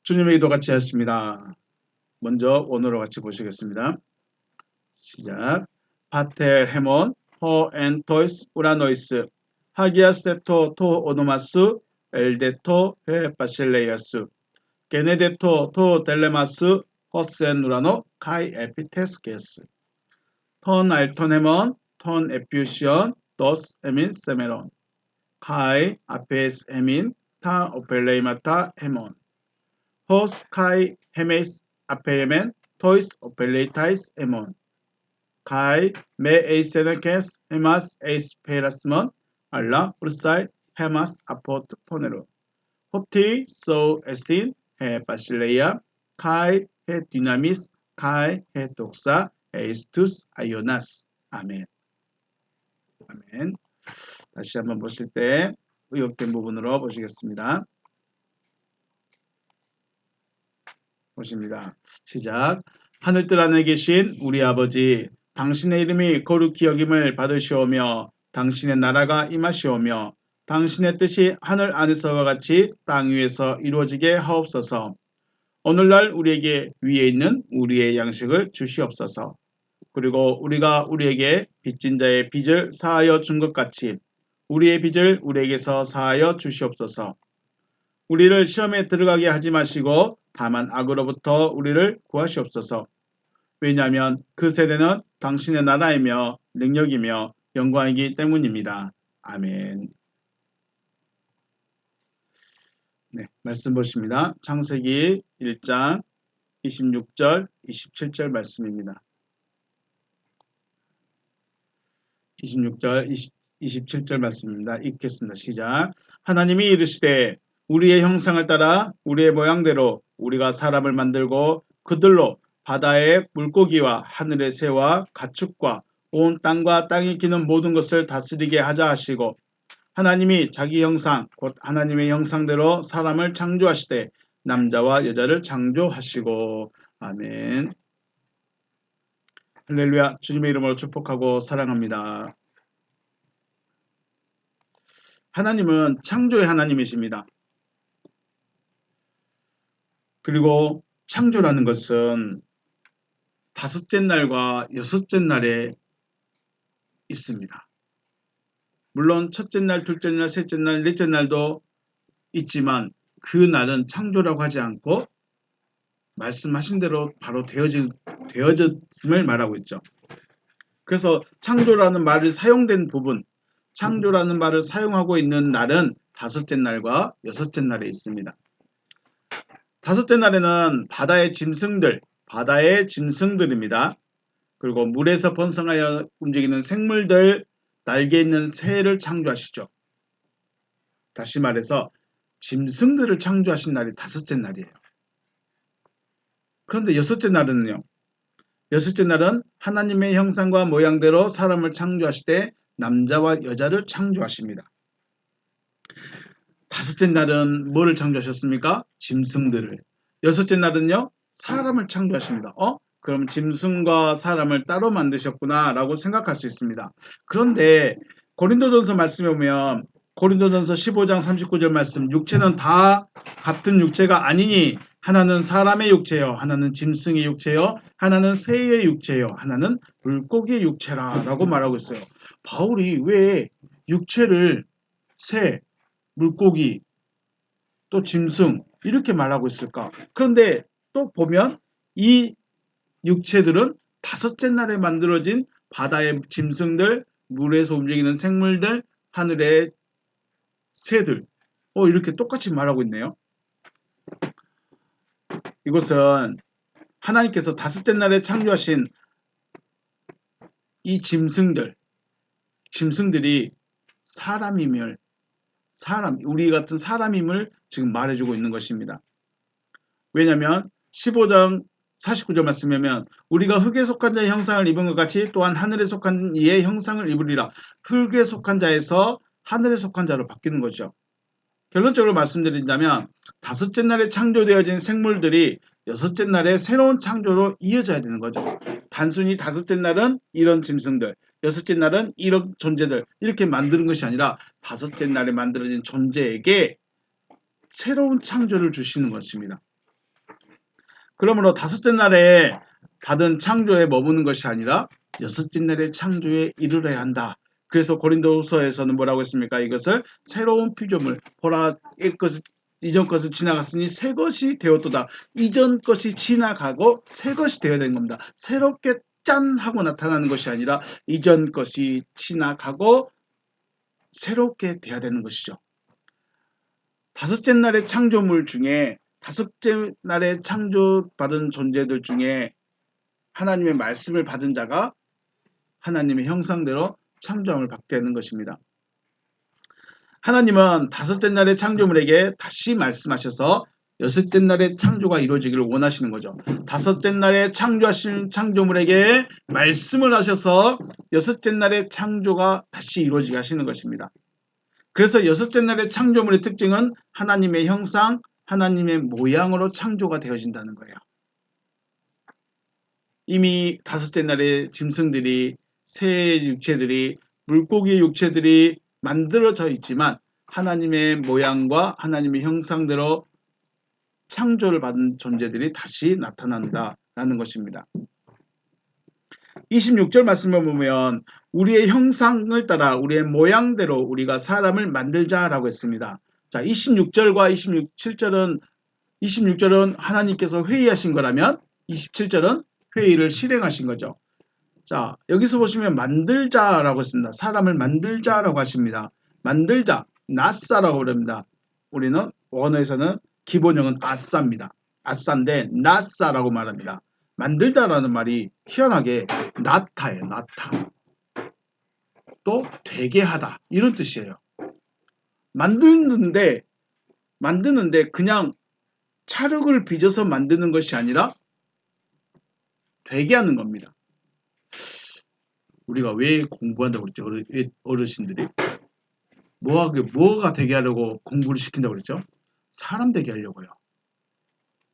주님의 기도 같이 하십니다. 먼저 원어로 같이 보시겠습니다. 시작. 파텔 헤몬 호엔 토이스 우라노이스 하기아스테토 토 오노마스 엘데토 헤 바실레이아스 게네데토 토 델레마스 호센 우라노 카이 에피테스게스 톤 알톤 헤몬 톤 에퓨시온 도스 에민 세메론 카이 아페스 에민 타 오펠레이마타 헤몬 호스 카이 헤메스 아페에멘 토이스 오펠레이타이스 헤몬 Kai me eiseneques hemas eis perasmon alla ursai hemas apot ponero. Hopti so estin he basileia kai he dynamis kai he doxa eistus ionas. 아멘. 아멘. 다시 한번 보실 때 의역된 부분으로 보시겠습니다. 보십니다. 시작. 하늘뜰 안에 계신 우리 아버지 당신의 이름이 거룩히 여김을 받으시오며 당신의 나라가 임하시오며 당신의 뜻이 하늘 안에서와 같이 땅 위에서 이루어지게 하옵소서. 오늘날 우리에게 위에 있는 우리의 양식을 주시옵소서. 그리고 우리가 우리에게 빚진 자의 빚을 사하여 준 것 같이 우리의 빚을 우리에게서 사하여 주시옵소서. 우리를 시험에 들어가게 하지 마시고 다만 악으로부터 우리를 구하시옵소서. 왜냐하면 그 세대는 당신의 나라이며 능력이며 영광이기 때문입니다. 아멘. 네, 말씀 보십니다. 창세기 1장 26절, 27절 말씀입니다. 26절, 27절 말씀입니다. 읽겠습니다. 시작. 하나님이 이르시되 우리의 형상을 따라 우리의 모양대로 우리가 사람을 만들고 그들로 바다의 물고기와 하늘의 새와 가축과 온 땅과 땅이 기는 모든 것을 다스리게 하자 하시고 하나님이 자기 형상 곧 하나님의 형상대로 사람을 창조하시되 남자와 여자를 창조하시고 아멘. 할렐루야. 주님의 이름으로 축복하고 사랑합니다. 하나님은 창조의 하나님이십니다. 그리고 창조라는 것은 다섯째 날과 여섯째 날에 있습니다. 물론 첫째 날, 둘째 날, 셋째 날, 넷째 날도 있지만 그 날은 창조라고 하지 않고 말씀하신 대로 바로 되어졌음을 말하고 있죠. 그래서 창조라는 말을 사용된 부분, 창조라는 말을 사용하고 있는 날은 다섯째 날과 여섯째 날에 있습니다. 다섯째 날에는 바다의 짐승들입니다. 그리고 물에서 번성하여 움직이는 생물들, 날개 있는 새를 창조하시죠. 다시 말해서 짐승들을 창조하신 날이 다섯째 날이에요. 그런데 여섯째 날은요. 여섯째 날은 하나님의 형상과 모양대로 사람을 창조하시되 남자와 여자를 창조하십니다. 다섯째 날은 뭐를 창조하셨습니까? 짐승들을. 여섯째 날은요. 사람을 창조하십니다. 그럼 짐승과 사람을 따로 만드셨구나 라고 생각할 수 있습니다. 그런데 고린도전서 말씀에 보면 고린도전서 15장 39절 말씀 육체는 다 같은 육체가 아니니 하나는 사람의 육체요 하나는 짐승의 육체요 하나는 새의 육체요 하나는 물고기의 육체라 라고 말하고 있어요. 바울이 왜 육체를 새, 물고기, 또 짐승 이렇게 말하고 있을까? 그런데 또 보면 이 육체들은 다섯째 날에 만들어진 바다의 짐승들, 물에서 움직이는 생물들, 하늘의 새들 이렇게 똑같이 말하고 있네요. 이것은 하나님께서 다섯째 날에 창조하신 이 짐승들이 우리 같은 사람임을 지금 말해주고 있는 것입니다. 왜냐하면 15장 49절 말씀이면 우리가 흙에 속한 자의 형상을 입은 것 같이 또한 하늘에 속한 이의 형상을 입으리라. 흙에 속한 자에서 하늘에 속한 자로 바뀌는 거죠. 결론적으로 말씀드린다면 다섯째 날에 창조되어진 생물들이 여섯째 날에 새로운 창조로 이어져야 되는 거죠. 단순히 다섯째 날은 이런 짐승들, 여섯째 날은 이런 존재들 이렇게 만드는 것이 아니라 다섯째 날에 만들어진 존재에게 새로운 창조를 주시는 것입니다. 그러므로 다섯째 날에 받은 창조에 머무는 것이 아니라 여섯째 날에 창조에 이르러야 한다. 그래서 고린도후서에서는 뭐라고 했습니까? 이것을 새로운 피조물, 보라 이전 것을 지나갔으니 새 것이 되었도다. 이전 것이 지나가고 새 것이 되어야 되는 겁니다. 새롭게 짠 하고 나타나는 것이 아니라 이전 것이 지나가고 새롭게 돼야 되는 것이죠. 다섯째 날의 창조물 중에 다섯째 날에 창조받은 존재들 중에 하나님의 말씀을 받은 자가 하나님의 형상대로 창조함을 받게 되는 것입니다. 하나님은 다섯째 날의 창조물에게 다시 말씀하셔서 여섯째 날의 창조가 이루어지기를 원하시는 거죠. 다섯째 날에 창조하신 창조물에게 말씀을 하셔서 여섯째 날의 창조가 다시 이루어지게 하시는 것입니다. 그래서 여섯째 날의 창조물의 특징은 하나님의 형상, 하나님의 모양으로 창조가 되어진다는 거예요. 이미 다섯째 날에 짐승들이, 새 육체들이, 물고기의 육체들이 만들어져 있지만 하나님의 모양과 하나님의 형상대로 창조를 받은 존재들이 다시 나타난다라는 것입니다. 26절 말씀을 보면 우리의 형상을 따라 우리의 모양대로 우리가 사람을 만들자라고 했습니다. 자, 26절과 26절은 하나님께서 회의하신 거라면 27절은 회의를 실행하신 거죠. 자, 여기서 보시면 만들자라고 했습니다. 사람을 만들자라고 하십니다. 만들자, 나사라고 부릅니다. 우리는 원어에서는 기본형은 아싸입니다. 아싸인데 나사라고 말합니다. 만들다라는 말이 희한하게 나타예요. 나타. 또 되게 하다 이런 뜻이에요. 만드는데 그냥 찰흙을 빚어서 만드는 것이 아니라 되게 하는 겁니다. 우리가 왜 공부한다고 그랬죠? 어르신들이 뭐가 되게 하려고 공부를 시킨다고 그랬죠? 사람 되게 하려고요.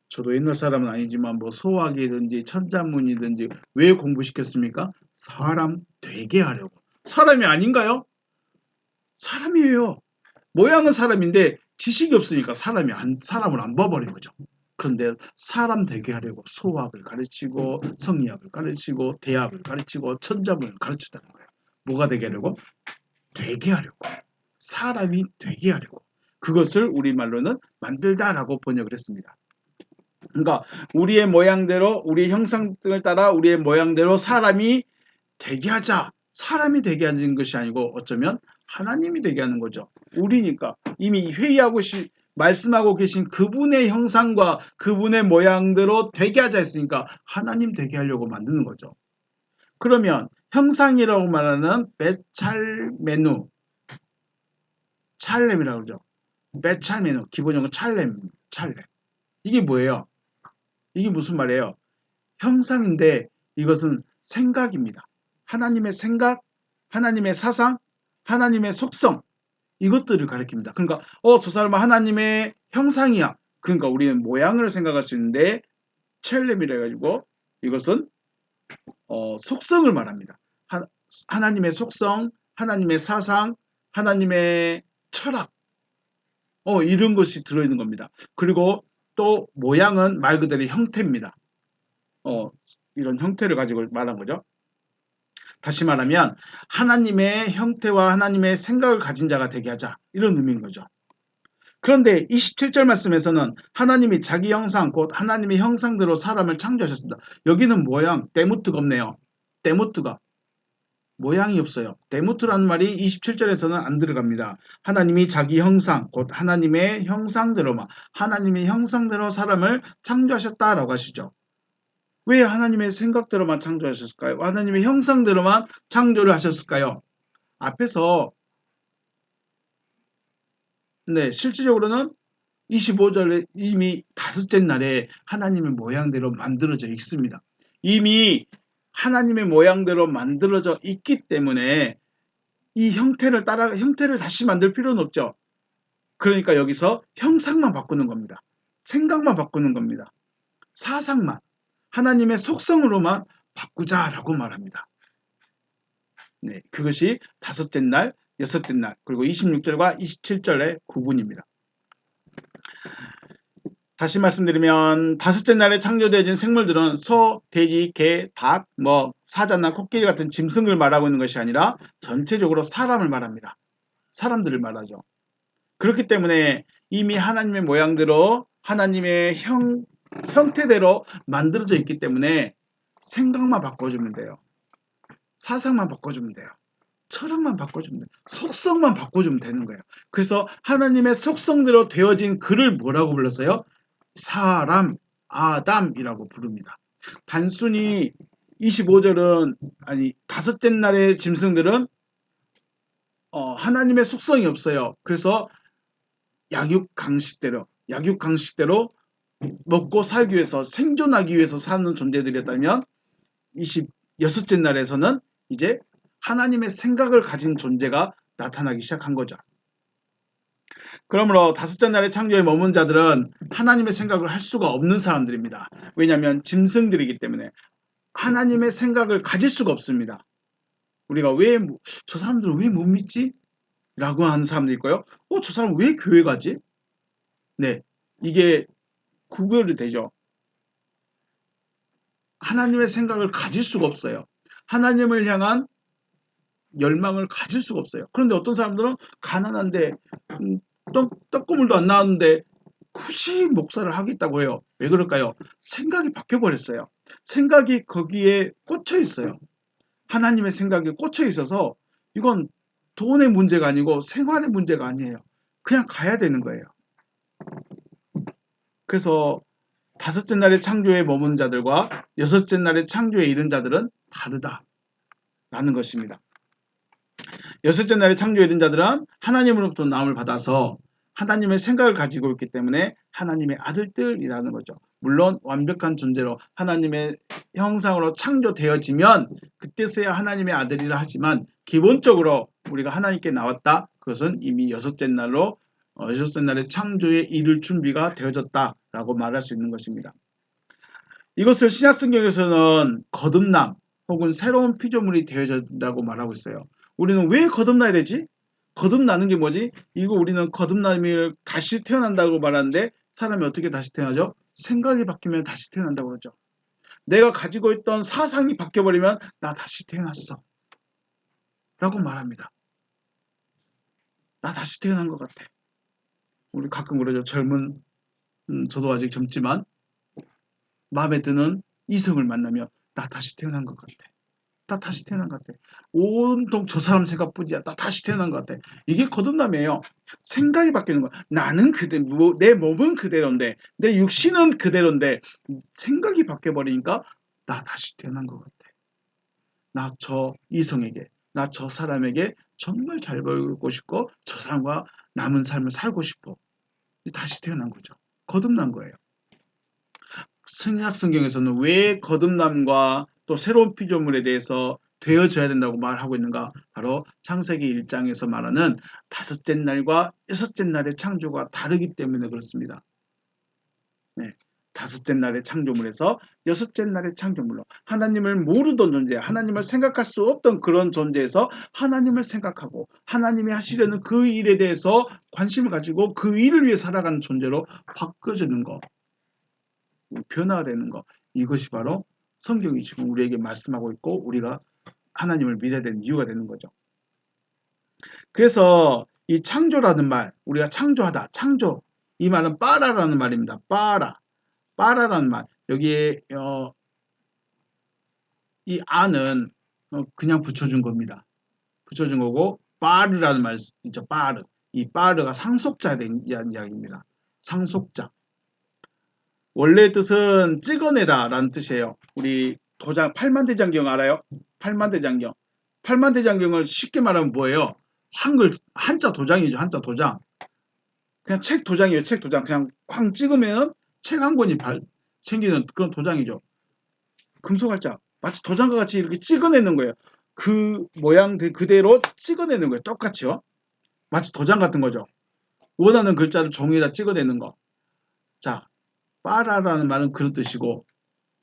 저도 옛날 사람은 아니지만 뭐 소화기든지 천자문이든지 왜 공부시켰습니까? 사람 되게 하려고. 사람이 아닌가요? 사람이에요. 모양은 사람인데 지식이 없으니까 사람을 안 봐버린 거죠. 그런데 사람 되게 하려고 소학을 가르치고 성리학을 가르치고 대학을 가르치고 천자문을 가르치다는 거예요. 뭐가 되게 하려고? 되게 하려고. 사람이 되게 하려고. 그것을 우리말로는 만들다라고 번역을 했습니다. 그러니까 우리의 모양대로 우리의 형상을 따라 우리의 모양대로 사람이 되게 하자. 사람이 되게 하는 것이 아니고 어쩌면 하나님이 되게 하는 거죠. 우리니까 이미 회의하고 말씀하고 계신 그분의 형상과 그분의 모양대로 되게 하자 했으니까 하나님 되게 하려고 만드는 거죠. 그러면 형상이라고 말하는 베찰메누, 찰렘이라고 그러죠. 베찰메누, 기본형은 찰렘입니다. 찰렘. 이게 뭐예요? 이게 무슨 말이에요? 형상인데 이것은 생각입니다. 하나님의 생각, 하나님의 사상, 하나님의 속성 이것들을 가리킵니다. 그러니까 저 사람은 하나님의 형상이야. 그러니까 우리는 모양을 생각할 수 있는데 첼렘이라 해가지고 이것은 속성을 말합니다. 하나님의 속성, 하나님의 사상, 하나님의 철학 이런 것이 들어있는 겁니다. 그리고 또 모양은 말 그대로 형태입니다. 이런 형태를 가지고 말한 거죠. 다시 말하면 하나님의 형태와 하나님의 생각을 가진 자가 되게 하자 이런 의미인 거죠. 그런데 27절 말씀에서는 하나님이 자기 형상 곧 하나님의 형상대로 사람을 창조하셨습니다. 여기는 모양 데무트가 없네요. 데무트가 모양이 없어요. 데무트라는 말이 27절에서는 안 들어갑니다. 하나님이 자기 형상 곧 하나님의 형상대로만 하나님의 형상대로 사람을 창조하셨다라고 하시죠. 왜 하나님의 생각대로만 창조하셨을까요? 하나님의 형상대로만 창조를 하셨을까요? 앞에서 실질적으로는 25절에 이미 다섯째 날에 하나님의 모양대로 만들어져 있습니다. 이미 하나님의 모양대로 만들어져 있기 때문에 이 형태를 다시 만들 필요는 없죠. 그러니까 여기서 형상만 바꾸는 겁니다. 생각만 바꾸는 겁니다. 사상만. 하나님의 속성으로만 바꾸자라고 말합니다. 그것이 다섯째 날, 여섯째 날, 그리고 26절과 27절의 구분입니다. 다시 말씀드리면 다섯째 날에 창조되어진 생물들은 소, 돼지, 개, 닭, 사자나 코끼리 같은 짐승을 말하고 있는 것이 아니라 전체적으로 사람을 말합니다. 사람들을 말하죠. 그렇기 때문에 이미 하나님의 모양대로 하나님의 형태대로 만들어져 있기 때문에 생각만 바꿔주면 돼요. 사상만 바꿔주면 돼요. 철학만 바꿔주면 돼요. 속성만 바꿔주면 되는 거예요. 그래서 하나님의 속성대로 되어진 그를 뭐라고 불렀어요? 사람, 아담이라고 부릅니다. 단순히 25절은 다섯째 날의 짐승들은 하나님의 속성이 없어요. 그래서 약육강식대로 먹고 살기 위해서 생존하기 위해서 사는 존재들이었다면 26째 날에서는 이제 하나님의 생각을 가진 존재가 나타나기 시작한 거죠. 그러므로 다섯째 날의 창조에 머문 자들은 하나님의 생각을 할 수가 없는 사람들입니다. 왜냐하면 짐승들이기 때문에 하나님의 생각을 가질 수가 없습니다. 우리가 저 사람들은 왜 못 믿지? 라고 하는 사람도 있고요. 저 사람 왜 교회 가지? 네, 이게 구별이 되죠. 하나님의 생각을 가질 수가 없어요. 하나님을 향한 열망을 가질 수가 없어요. 그런데 어떤 사람들은 가난한데 떡고물도 안 나왔는데 굳이 목사를 하겠다고 해요. 왜 그럴까요? 생각이 바뀌어버렸어요. 생각이 거기에 꽂혀 있어요. 하나님의 생각에 꽂혀 있어서 이건 돈의 문제가 아니고 생활의 문제가 아니에요. 그냥 가야 되는 거예요. 그래서 다섯째 날의 창조에 머문 자들과 여섯째 날의 창조에 이른 자들은 다르다라는 것입니다. 여섯째 날에 창조에 이른 자들은 하나님으로부터 나음을 받아서 하나님의 생각을 가지고 있기 때문에 하나님의 아들들이라는 거죠. 물론 완벽한 존재로 하나님의 형상으로 창조되어지면 그때서야 하나님의 아들이라 하지만 기본적으로 우리가 하나님께 나왔다. 그것은 이미 여섯째 날의 창조에 이를 준비가 되어졌다라고 말할 수 있는 것입니다. 이것을 신약성경에서는 거듭남 혹은 새로운 피조물이 되어진다고 말하고 있어요. 우리는 왜 거듭나야 되지? 거듭나는 게 뭐지? 이거 우리는 거듭남을 다시 태어난다고 말하는데 사람이 어떻게 다시 태어나죠? 생각이 바뀌면 다시 태어난다고 그러죠. 내가 가지고 있던 사상이 바뀌어버리면 나 다시 태어났어 라고 말합니다. 나 다시 태어난 것 같아. 우리 가끔 그러죠. 저도 아직 젊지만 마음에 드는 이성을 만나면 나 다시 태어난 것 같아. 나 다시 태어난 것 같아. 온통 저 사람 생각뿐이야. 나 다시 태어난 것 같아. 이게 거듭남이에요. 생각이 바뀌는 거야. 나는 내 몸은 그대로인데, 내 육신은 그대로인데, 생각이 바뀌어버리니까 나 다시 태어난 것 같아. 나 저 이성에게, 나 저 사람에게 정말 잘 보이고 싶고, 저 사람과 남은 삶을 살고 싶어. 다시 태어난 거죠. 거듭난 거예요. 신약 성경에서는 왜 거듭남과 또 새로운 피조물에 대해서 되어져야 된다고 말하고 있는가? 바로 창세기 1장에서 말하는 다섯째 날과 여섯째 날의 창조가 다르기 때문에 그렇습니다. 네, 다섯째 날의 창조물에서 여섯째 날의 창조물로 하나님을 모르던 존재, 하나님을 생각할 수 없던 그런 존재에서 하나님을 생각하고 하나님이 하시려는 그 일에 대해서 관심을 가지고 그 일을 위해 살아가는 존재로 바꿔지는 것. 변화가 되는 것. 이것이 바로 성경이 지금 우리에게 말씀하고 있고 우리가 하나님을 믿어야 되는 이유가 되는 거죠. 그래서 이 창조라는 말, 우리가 창조하다, 창조. 이 말은 빠라라는 말입니다. 빠라라는 말. 여기에 이 아는 그냥 붙여준 겁니다. 붙여준 거고 빠르라는 말 있죠. 빠르. 이 빠르가 상속자에 대한 이야기입니다. 상속자. 원래 뜻은 찍어내다 라는 뜻이에요. 우리 팔만대장경 알아요? 팔만대장경. 팔만대장경을 쉽게 말하면 뭐예요? 한자 도장이죠. 한자 도장. 그냥 책 도장이에요. 책 도장. 그냥 쾅 찍으면 책 한 권이 생기는 그런 도장이죠. 금속할자. 마치 도장과 같이 이렇게 찍어내는 거예요. 그 모양 그대로 찍어내는 거예요. 똑같이요. 마치 도장 같은 거죠. 원하는 글자를 종이에다 찍어내는 거. 자, 빠라라는 말은 그런 뜻이고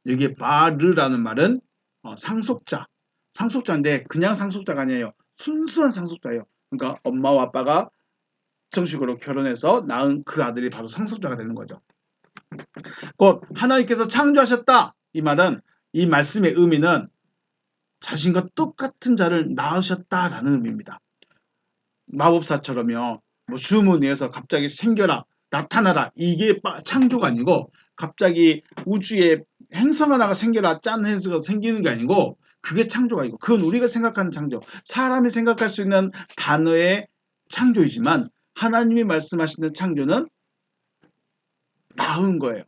여기에 바르라는 말은 상속자. 상속자인데 그냥 상속자가 아니에요. 순수한 상속자예요. 그러니까 엄마와 아빠가 정식으로 결혼해서 낳은 그 아들이 바로 상속자가 되는 거죠. 곧 하나님께서 창조하셨다. 이 말은 이 말씀의 의미는 자신과 똑같은 자를 낳으셨다라는 의미입니다. 마법사처럼요. 뭐 주문해서 갑자기 생겨라, 나타나라 이게 창조가 아니고 갑자기 우주에 행성 하나가 생겨라 짠 해서 생기는 게 아니고 그게 창조가 아니고 그건 우리가 생각하는 창조, 사람이 생각할 수 있는 단어의 창조이지만 하나님이 말씀하시는 창조는 낳은 거예요.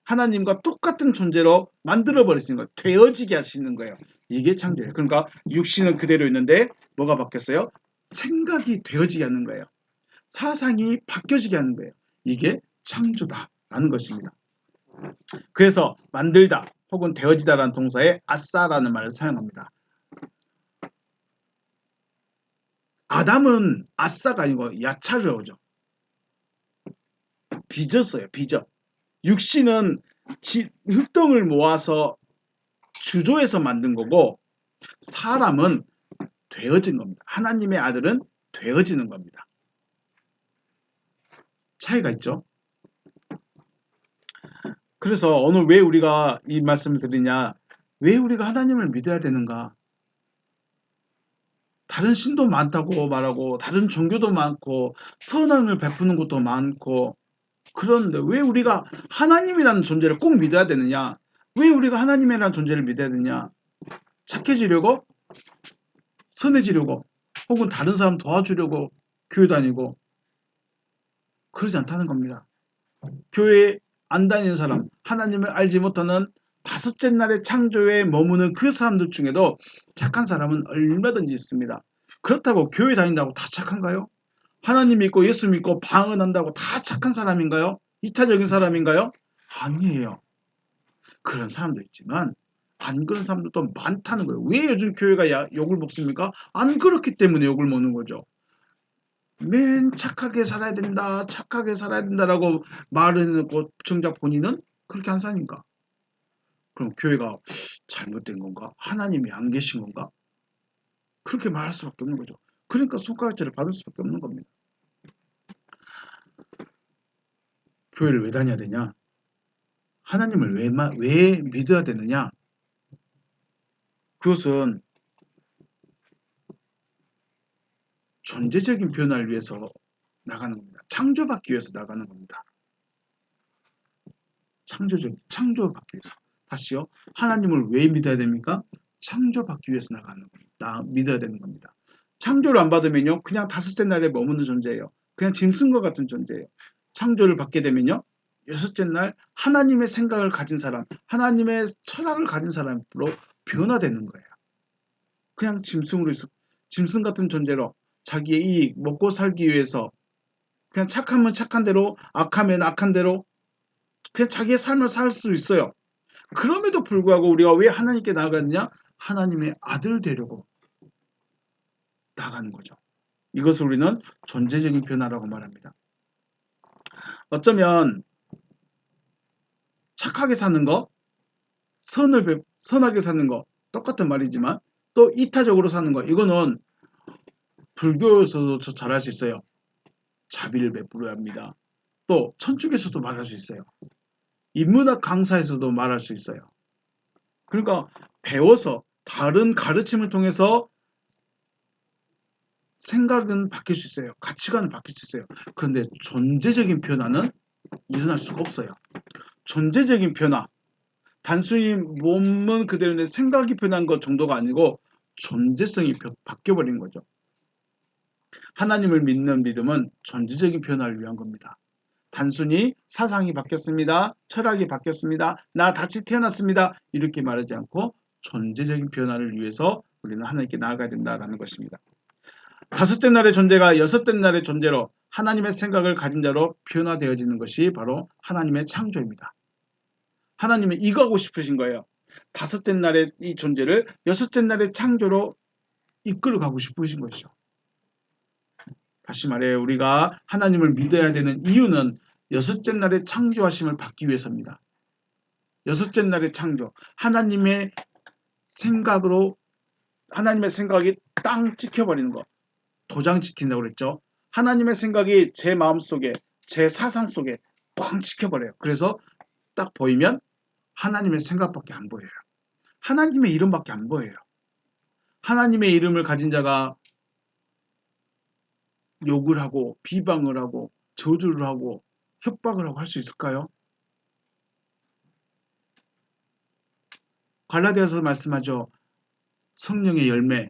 하나님과 똑같은 존재로 만들어 버리시는 거예요. 되어지게 하시는 거예요. 이게 창조예요. 그러니까 육신은 그대로 있는데 뭐가 바뀌었어요? 생각이 되어지게 하는 거예요. 사상이 바뀌어지게 하는 거예요. 이게 창조다라는 것입니다. 그래서 만들다 혹은 되어지다라는 동사에 아싸라는 말을 사용합니다. 아담은 아싸가 아니고 야차를 오죠. 빚었어요. 빚어. 육신은 흙덩을 모아서 주조해서 만든 거고 사람은 되어진 겁니다. 하나님의 아들은 되어지는 겁니다. 차이가 있죠. 그래서 오늘 왜 우리가 이 말씀을 드리냐, 왜 우리가 하나님을 믿어야 되는가. 다른 신도 많다고 말하고 다른 종교도 많고 선언을 베푸는 것도 많고 그런데 왜 우리가 하나님이라는 존재를 꼭 믿어야 되느냐, 왜 우리가 하나님이라는 존재를 믿어야 되느냐, 착해지려고, 선해지려고, 혹은 다른 사람 도와주려고 교회 다니고 그러지 않다는 겁니다. 교회에 안 다니는 사람, 하나님을 알지 못하는 다섯째 날의 창조에 머무는 그 사람들 중에도 착한 사람은 얼마든지 있습니다. 그렇다고 교회 다닌다고 다 착한가요? 하나님 믿고 예수 믿고 방언한다고 다 착한 사람인가요? 이타적인 사람인가요? 아니에요. 그런 사람도 있지만 안 그런 사람들도 많다는 거예요. 왜 요즘 교회가 욕을 먹습니까? 안 그렇기 때문에 욕을 먹는 거죠. 맨 착하게 살아야 된다, 착하게 살아야 된다라고 말을 해놓고 정작 본인은 그렇게 한 사람인가? 그럼 교회가 잘못된 건가? 하나님이 안 계신 건가? 그렇게 말할 수밖에 없는 거죠. 그러니까 손가락질을 받을 수밖에 없는 겁니다. 교회를 왜 다녀야 되냐? 하나님을 왜 믿어야 되느냐? 그것은 존재적인 변화를 위해서 나가는 겁니다. 창조받기 위해서 나가는 겁니다. 창조받기 위해서. 다시요. 하나님을 왜 믿어야 됩니까? 창조받기 위해서 믿어야 되는 겁니다. 창조를 안 받으면요. 그냥 다섯째 날에 머무는 존재예요. 그냥 짐승과 같은 존재예요. 창조를 받게 되면요. 여섯째 날 하나님의 생각을 가진 사람, 하나님의 철학을 가진 사람으로 변화되는 거예요. 그냥 짐승 같은 존재로 자기의 이익, 먹고 살기 위해서 그냥 착하면 착한 대로, 악하면 악한 대로 그냥 자기의 삶을 살 수 있어요. 그럼에도 불구하고 우리가 왜 하나님께 나아가느냐? 하나님의 아들 되려고 나가는 거죠. 이것을 우리는 존재적인 변화라고 말합니다. 어쩌면 착하게 사는 거, 선하게 사는 거 똑같은 말이지만 또 이타적으로 사는 거 이거는 불교에서도 잘할 수 있어요. 자비를 베풀어야 합니다. 또 천주교에서도 말할 수 있어요. 인문학 강사에서도 말할 수 있어요. 그러니까 배워서 다른 가르침을 통해서 생각은 바뀔 수 있어요. 가치관은 바뀔 수 있어요. 그런데 존재적인 변화는 일어날 수가 없어요. 존재적인 변화, 단순히 몸은 그대로인데 생각이 변한 것 정도가 아니고 존재성이 바뀌어버린 거죠. 하나님을 믿는 믿음은 존재적인 변화를 위한 겁니다. 단순히 사상이 바뀌었습니다. 철학이 바뀌었습니다. 나 다시 태어났습니다. 이렇게 말하지 않고 존재적인 변화를 위해서 우리는 하나님께 나아가야 된다는 것입니다. 다섯째 날의 존재가 여섯째 날의 존재로 하나님의 생각을 가진 자로 변화되어지는 것이 바로 하나님의 창조입니다. 하나님은 이거 하고 싶으신 거예요. 다섯째 날의 이 존재를 여섯째 날의 창조로 이끌어 가고 싶으신 것이죠. 다시 말해 우리가 하나님을 믿어야 되는 이유는 여섯째 날의 창조하심을 받기 위해서입니다. 여섯째 날의 창조, 하나님의 생각이 땅 찍혀버리는 거, 도장 찍힌다고 그랬죠. 하나님의 생각이 제 마음속에, 제 사상 속에 꽝 찍혀버려요. 그래서 딱 보이면 하나님의 생각밖에 안 보여요. 하나님의 이름밖에 안 보여요. 하나님의 이름을 가진 자가 욕을 하고 비방을 하고 저주를 하고 협박을 하고 할 수 있을까요? 갈라디아서 말씀하죠. 성령의 열매,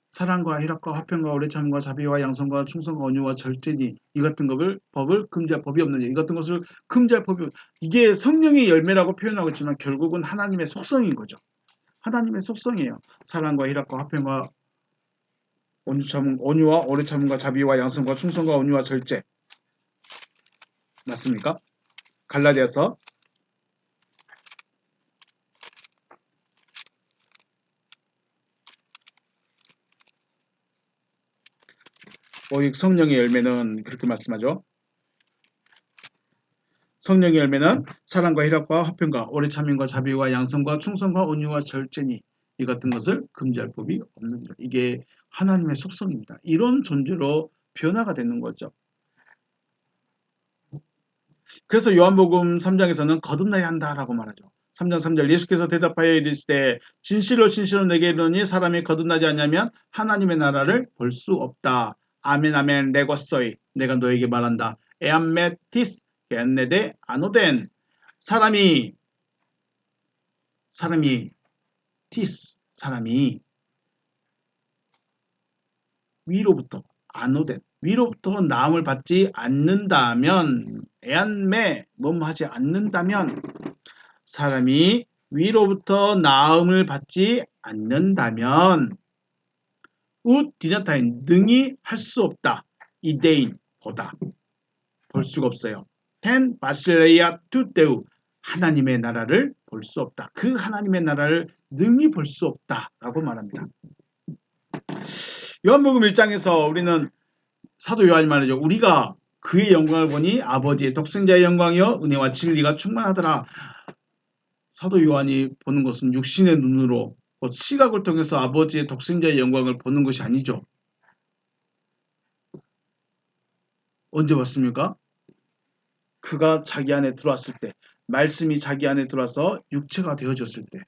사랑과 희락과 화평과 오래 참음과 자비와 양선과 충성과 온유와 절제니 이 같은 법을 금지할 법이 없느니 이 같은 것을 금지할 법이 이게 성령의 열매라고 표현하고 있지만 결국은 하나님의 속성인 거죠. 하나님의 속성이에요. 사랑과 희락과 화평과 온유와 오래 참음과 자비와 양선과 충성과 온유와 절제 맞습니까? 갈라디아서 오직 성령의 열매는 그렇게 말씀하죠. 성령의 열매는 사랑과 희락과 화평과 오래 참음과 자비와 양성과 충성과 온유와 절제니 이 같은 것을 금지할 법이 없느니라. 이게 하나님의 속성입니다. 이런 존재로 변화가 되는 거죠. 그래서 요한복음 3장에서는 거듭나야 한다라고 말하죠. 3장 3절 예수께서 대답하여 이르시되 진실로 진실로 내게 이르노니 사람이 거듭나지 않냐면 하나님의 나라를 볼 수 없다. 아멘 아멘 레고서이 내가 너에게 말한다. 에암메티스 겐네데 아노덴 사람이 사람이 위로부터 아노덴 위로부터 나음을 받지 않는다면 에안메 뭐하지 않는다면 사람이 위로부터 나음을 받지 않는다면 우 디나타인 능히 할 수 없다. 이데인 보다 볼 수가 없어요. 텐 바실레이아 투테우 하나님의 나라를 볼 수 없다. 그 하나님의 나라를 능히 볼 수 없다라고 말합니다. 요한복음 1장에서 우리는 사도 요한이 말하죠. 우리가 그의 영광을 보니 아버지의 독생자의 영광이요 은혜와 진리가 충만하더라. 사도 요한이 보는 것은 육신의 눈으로 시각을 통해서 아버지의 독생자의 영광을 보는 것이 아니죠. 언제 봤습니까? 그가 자기 안에 들어왔을 때, 말씀이 자기 안에 들어와서 육체가 되어졌을 때,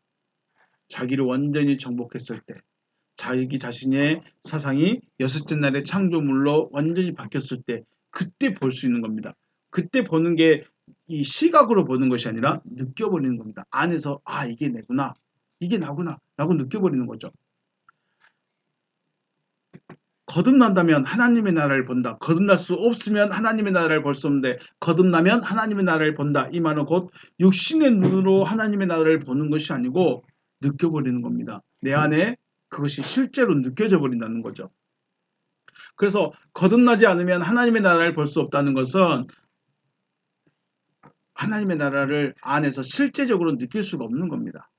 자기를 완전히 정복했을 때, 자기 자신의 사상이 여섯째 날의 창조물로 완전히 바뀌었을 때 그때 볼 수 있는 겁니다. 그때 보는 게 이 시각으로 보는 것이 아니라 느껴버리는 겁니다. 안에서 아 이게 내구나 이게 나구나 라고 느껴버리는 거죠. 거듭난다면 하나님의 나라를 본다. 거듭날 수 없으면 하나님의 나라를 볼 수 없는데 거듭나면 하나님의 나라를 본다. 이 말은 곧 육신의 눈으로 하나님의 나라를 보는 것이 아니고 느껴버리는 겁니다. 내 안에 그것이 실제로 느껴져 버린다는 거죠. 그래서 거듭나지 않으면 하나님의 나라를 볼 수 없다는 것은 하나님의 나라를 안에서 실제적으로 느낄 수가 없는 겁니다.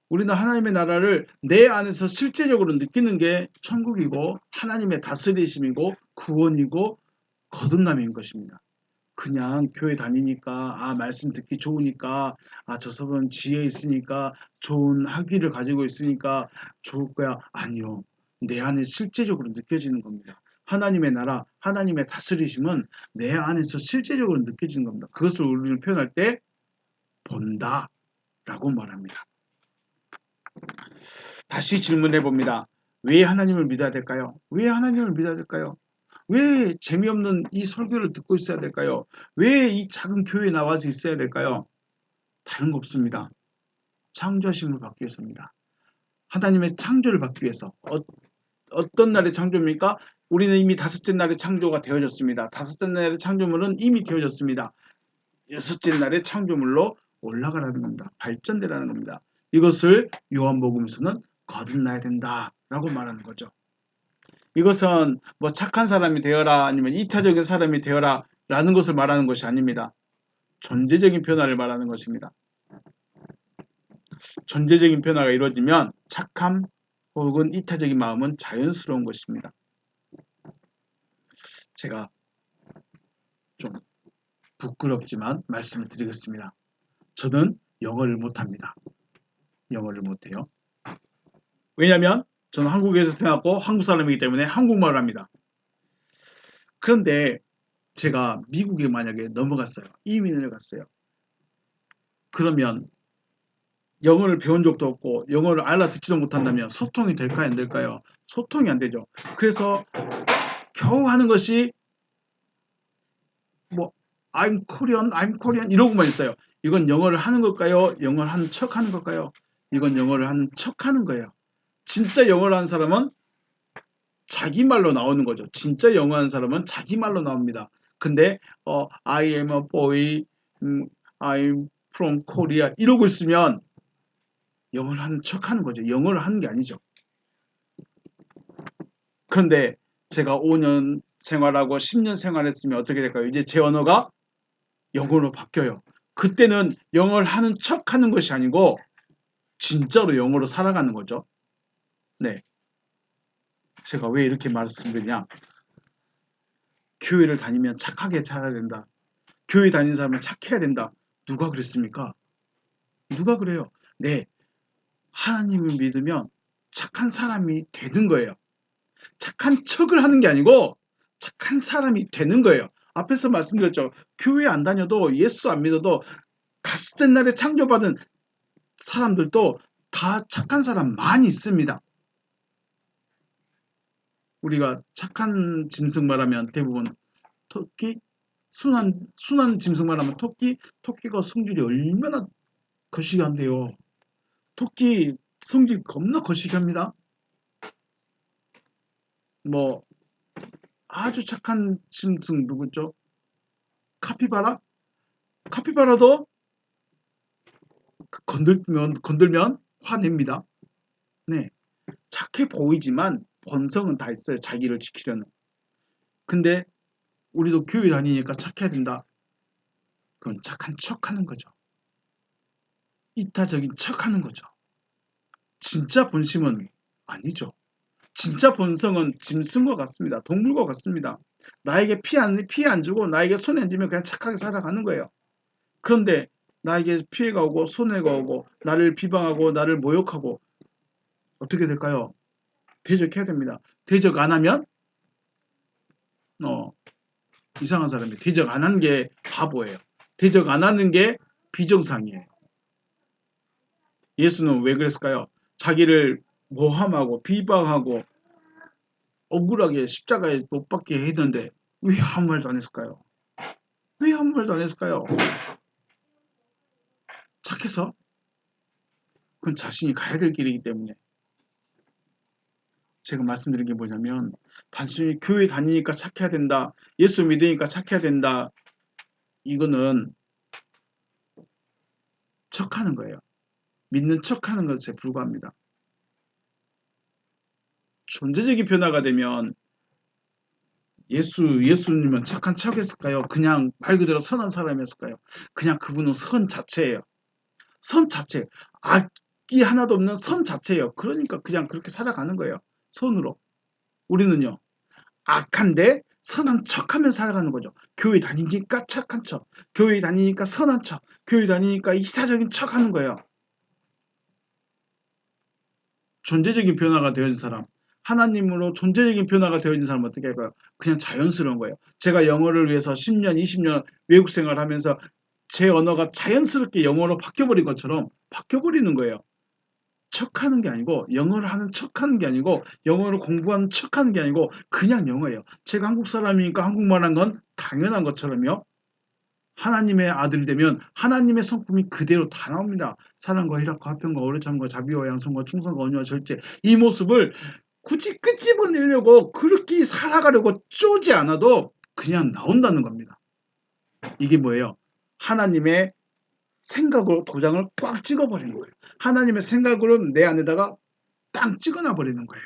우리는 하나님의 나라를 내 안에서 실제적으로 느끼는 게 천국이고 하나님의 다스리심이고 구원이고 거듭남인 것입니다. 그냥 교회 다니니까 말씀 듣기 좋으니까 저 사람은 지혜 있으니까 좋은 학위를 가지고 있으니까 좋을 거야. 아니요. 내 안에 실제적으로 느껴지는 겁니다. 하나님의 나라, 하나님의 다스리심은 내 안에서 실제적으로 느껴지는 겁니다. 그것을 우리는 표현할 때 본다 라고 말합니다. 다시 질문해 봅니다. 왜 하나님을 믿어야 될까요? 왜 하나님을 믿어야 될까요? 왜 재미없는 이 설교를 듣고 있어야 될까요? 왜 이 작은 교회에 나와서 있어야 될까요? 다른 거 없습니다. 창조하심을 받기 위해서입니다. 하나님의 창조를 받기 위해서. 어떤 날의 창조입니까? 우리는 이미 다섯째 날의 창조가 되어졌습니다. 다섯째 날의 창조물은 이미 되어졌습니다. 여섯째 날의 창조물로 올라가라는 겁니다. 발전되라는 겁니다. 이것을 요한복음에서는 거듭나야 된다라고 말하는 거죠. 이것은 뭐 착한 사람이 되어라 아니면 이타적인 사람이 되어라 라는 것을 말하는 것이 아닙니다. 존재적인 변화를 말하는 것입니다. 존재적인 변화가 이루어지면 착함 혹은 이타적인 마음은 자연스러운 것입니다. 제가 좀 부끄럽지만 말씀을 드리겠습니다. 저는 영어를 못합니다. 영어를 못해요. 왜냐하면 저는 한국에서 태어났고 한국 사람이기 때문에 한국말을 합니다. 그런데 제가 미국에 만약에 넘어갔어요. 이민을 갔어요. 그러면 영어를 배운 적도 없고 영어를 알아듣지도 못한다면 소통이 될까요? 안 될까요? 소통이 안 되죠. 그래서 겨우 하는 것이 뭐 I'm Korean 이러고만 있어요. 이건 영어를 하는 걸까요? 영어를 하는 척 하는 걸까요? 이건 영어를 하는 척 하는 거예요. 진짜 영어를 하는 사람은 자기 말로 나오는 거죠. 진짜 영어 하는 사람은 자기 말로 나옵니다. 근데 I am a boy, I'm from Korea 이러고 있으면 영어를 하는 척 하는 거죠. 영어를 하는 게 아니죠. 그런데 제가 5년 생활하고 10년 생활했으면 어떻게 될까요? 이제 제 언어가 영어로 바뀌어요. 그때는 영어를 하는 척 하는 것이 아니고 진짜로 영어로 살아가는 거죠. 네. 제가 왜 이렇게 말씀드리냐? 교회를 다니면 착하게 살아야 된다. 교회 다니는 사람은 착해야 된다. 누가 그랬습니까? 누가 그래요? 네. 하나님을 믿으면 착한 사람이 되는 거예요. 착한 척을 하는 게 아니고 착한 사람이 되는 거예요. 앞에서 말씀드렸죠. 교회 안 다녀도 예수 안 믿어도 갔을 옛날에 창조받은 사람들도 다 착한 사람 많이 있습니다. 우리가 착한 짐승 말하면 대부분 토끼, 순한 짐승 말하면 토끼가 성질이 얼마나 거시기한데요. 토끼 성질 겁나 거시기합니다. 뭐 아주 착한 짐승 누구죠? 카피바라? 카피바라도 건들면 화냅니다. 네, 착해 보이지만 본성은 다 있어요. 자기를 지키려는. 근데 우리도 교회 다니니까 착해야 된다. 그건 착한 척하는 거죠. 이타적인 척하는 거죠. 진짜 본심은 아니죠. 진짜 본성은 짐승과 같습니다. 동물과 같습니다. 나에게 피해 안 주고 나에게 손해 안 주면 그냥 착하게 살아가는 거예요. 그런데 나에게 피해가 오고 손해가 오고 나를 비방하고 나를 모욕하고 어떻게 될까요? 대적해야 됩니다. 대적 안 하면 이상한 사람이 대적 안 하는 게 바보예요. 대적 안 하는 게 비정상이에요. 예수는 왜 그랬을까요? 자기를 모함하고 비방하고 억울하게 십자가에 못 박게 했는데 왜 아무 말도 안 했을까요? 왜 아무 말도 안 했을까요? 착해서? 그건 자신이 가야 될 길이기 때문에 제가 말씀드린 게 뭐냐면 단순히 교회 다니니까 착해야 된다. 예수 믿으니까 착해야 된다. 이거는 척하는 거예요. 믿는 척하는 것에 불과합니다. 존재적인 변화가 되면 예수님은 착한 척했을까요? 그냥 말 그대로 선한 사람이었을까요? 그냥 그분은 선 자체예요. 선 자체. 악이 하나도 없는 선 자체예요. 그러니까 그냥 그렇게 살아가는 거예요. 선으로. 우리는요. 악한데 선한 척하며 살아가는 거죠. 교회 다니니까 착한 척. 교회 다니니까 선한 척. 교회 다니니까 이타적인 척하는 거예요. 존재적인 변화가 되어진 사람. 하나님으로 존재적인 변화가 되어진 사람은 어떻게 할까요? 그냥 자연스러운 거예요. 제가 영어를 위해서 10년, 20년 외국 생활을 하면서 제 언어가 자연스럽게 영어로 바뀌어버린 것처럼 바뀌어버리는 거예요. 척하는 게 아니고 영어를 하는 척하는 게 아니고 영어를 공부하는 척하는 게 아니고 그냥 영어예요. 제가 한국 사람이니까 한국말 한 건 당연한 것처럼요. 하나님의 아들이 되면 하나님의 성품이 그대로 다 나옵니다. 사랑과 희락과 화평과 오래 참과 자비와 양성과 충성과 언유와 절제 이 모습을 굳이 끄집어내려고 그렇게 살아가려고 쪼지 않아도 그냥 나온다는 겁니다. 이게 뭐예요? 하나님의 생각으로 도장을 꽉 찍어버리는 거예요. 하나님의 생각으로 내 안에다가 땅 찍어놔 버리는 거예요.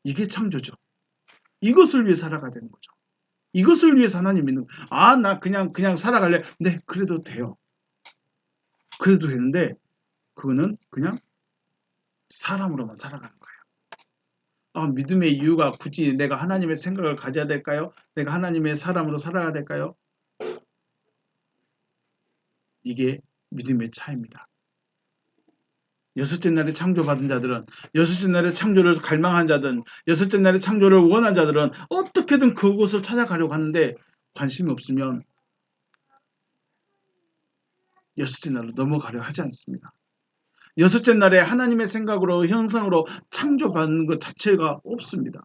이게 창조죠. 이것을 위해 살아가야 되는 거죠. 이것을 위해서 하나님 믿는 거예요. 아, 나 그냥 살아갈래. 네, 그래도 돼요. 그래도 되는데 그거는 그냥 사람으로만 살아가는 거예요. 아, 믿음의 이유가 굳이 내가 하나님의 생각을 가져야 될까요? 내가 하나님의 사람으로 살아야 될까요? 이게 믿음의 차이입니다. 여섯째 날에 창조받은 자들은 여섯째 날에 창조를 갈망한 자든 여섯째 날에 창조를 원한 자들은 어떻게든 그곳을 찾아가려고 하는데 관심이 없으면 여섯째 날로 넘어가려 하지 않습니다. 여섯째 날에 하나님의 생각으로 형상으로 창조받는 것 자체가 없습니다.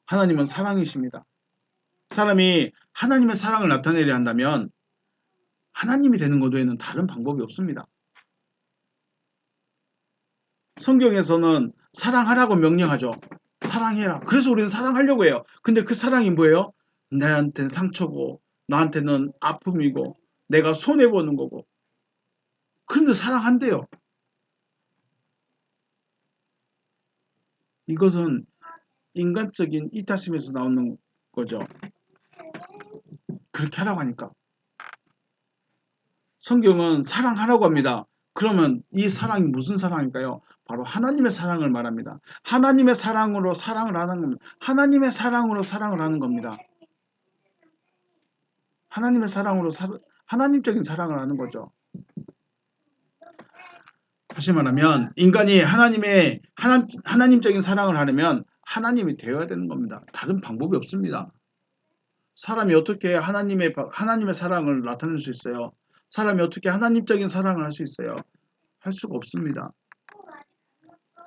하나님은 사랑이십니다. 사람이 하나님의 사랑을 나타내려 한다면 하나님이 되는 것 외에는 다른 방법이 없습니다. 성경에서는 사랑하라고 명령하죠. 사랑해라. 그래서 우리는 사랑하려고 해요. 근데 그 사랑이 뭐예요? 나한테는 상처고 나한테는 아픔이고 내가 손해보는 거고. 그런데 사랑한대요. 이것은 인간적인 이타심에서 나오는 거죠. 그렇게 하라고 하니까. 성경은 사랑하라고 합니다. 그러면 이 사랑이 무슨 사랑일까요? 바로 하나님의 사랑을 말합니다. 하나님의 사랑으로 사랑을 하는 겁니다. 하나님의 사랑으로 사랑을 하는 겁니다. 하나님의 사랑으로 하나님적인 사랑을 하는 거죠. 다시 말하면 인간이 하나님적인 사랑을 하려면 하나님이 되어야 되는 겁니다. 다른 방법이 없습니다. 사람이 어떻게 하나님의 사랑을 나타낼 수 있어요? 사람이 어떻게 하나님적인 사랑을 할 수 있어요? 할 수가 없습니다.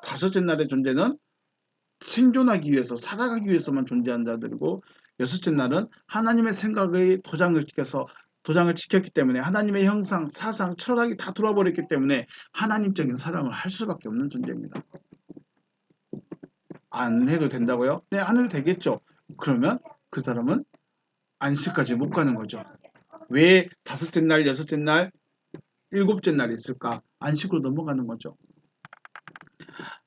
다섯째 날의 존재는 생존하기 위해서 살아가기 위해서만 존재한 자들이고 여섯째 날은 하나님의 생각의 도장을 지켰기 때문에 하나님의 형상, 사상, 철학이 다 들어버렸기 때문에 하나님적인 사랑을 할 수밖에 없는 존재입니다. 안 해도 된다고요? 네, 안 해도 되겠죠. 그러면 그 사람은 안식까지 못 가는 거죠. 왜 다섯째 날, 여섯째 날, 일곱째 날이 있을까? 안식으로 넘어가는 거죠.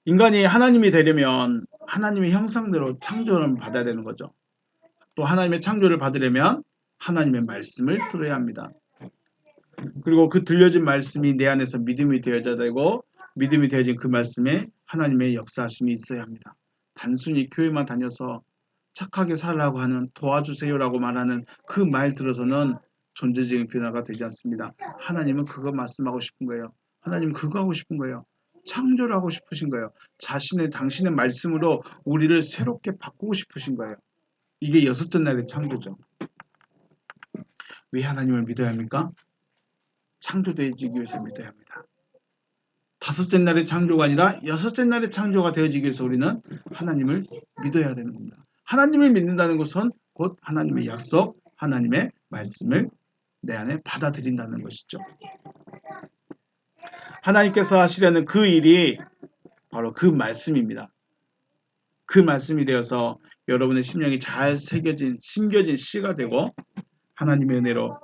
인간이 하나님이 되려면 하나님의 형상대로 창조를 받아야 되는 거죠. 또 하나님의 창조를 받으려면 하나님의 말씀을 들어야 합니다. 그리고 그 들려진 말씀이 내 안에서 믿음이 되어져야 되고 믿음이 되어진 그 말씀에 하나님의 역사하심이 있어야 합니다. 단순히 교회만 다녀서 착하게 살라고 하는 도와주세요라고 말하는 그 말 들어서는 존재적인 변화가 되지 않습니다. 하나님은 그거 말씀하고 싶은 거예요. 하나님은 그거 하고 싶은 거예요. 창조를 하고 싶으신 거예요. 당신의 말씀으로 우리를 새롭게 바꾸고 싶으신 거예요. 이게 여섯째 날의 창조죠. 왜 하나님을 믿어야 합니까? 창조되어지기 위해서 믿어야 합니다. 다섯째 날의 창조가 아니라 여섯째 날의 창조가 되어지기 위해서 우리는 하나님을 믿어야 되는 겁니다. 하나님을 믿는다는 것은 곧 하나님의 약속, 하나님의 말씀을 내 안에 받아들인다는 것이죠. 하나님께서 하시려는 그 일이 바로 그 말씀입니다. 그 말씀이 되어서 여러분의 심령이 잘 심겨진 씨가 되고 하나님의 은혜로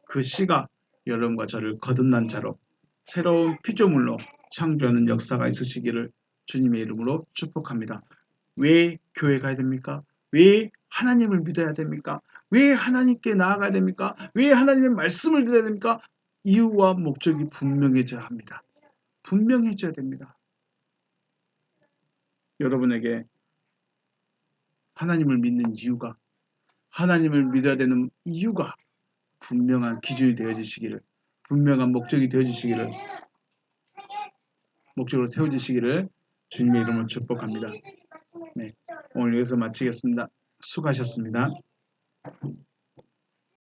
그 씨가 여러분과 저를 거듭난 자로 새로운 피조물로 창조하는 역사가 있으시기를 주님의 이름으로 축복합니다. 왜 교회 가야 됩니까? 왜 하나님을 믿어야 됩니까? 왜 하나님께 나아가야 됩니까? 왜 하나님의 말씀을 들어야 됩니까? 이유와 목적이 분명해져야 합니다. 분명해져야 됩니다. 여러분에게 하나님을 믿는 이유가 하나님을 믿어야 되는 이유가 분명한 기준이 되어지시기를 분명한 목적이 되어지시기를 목적으로 세워지시기를 주님의 이름으로 축복합니다. 네, 오늘 여기서 마치겠습니다. 수고하셨습니다.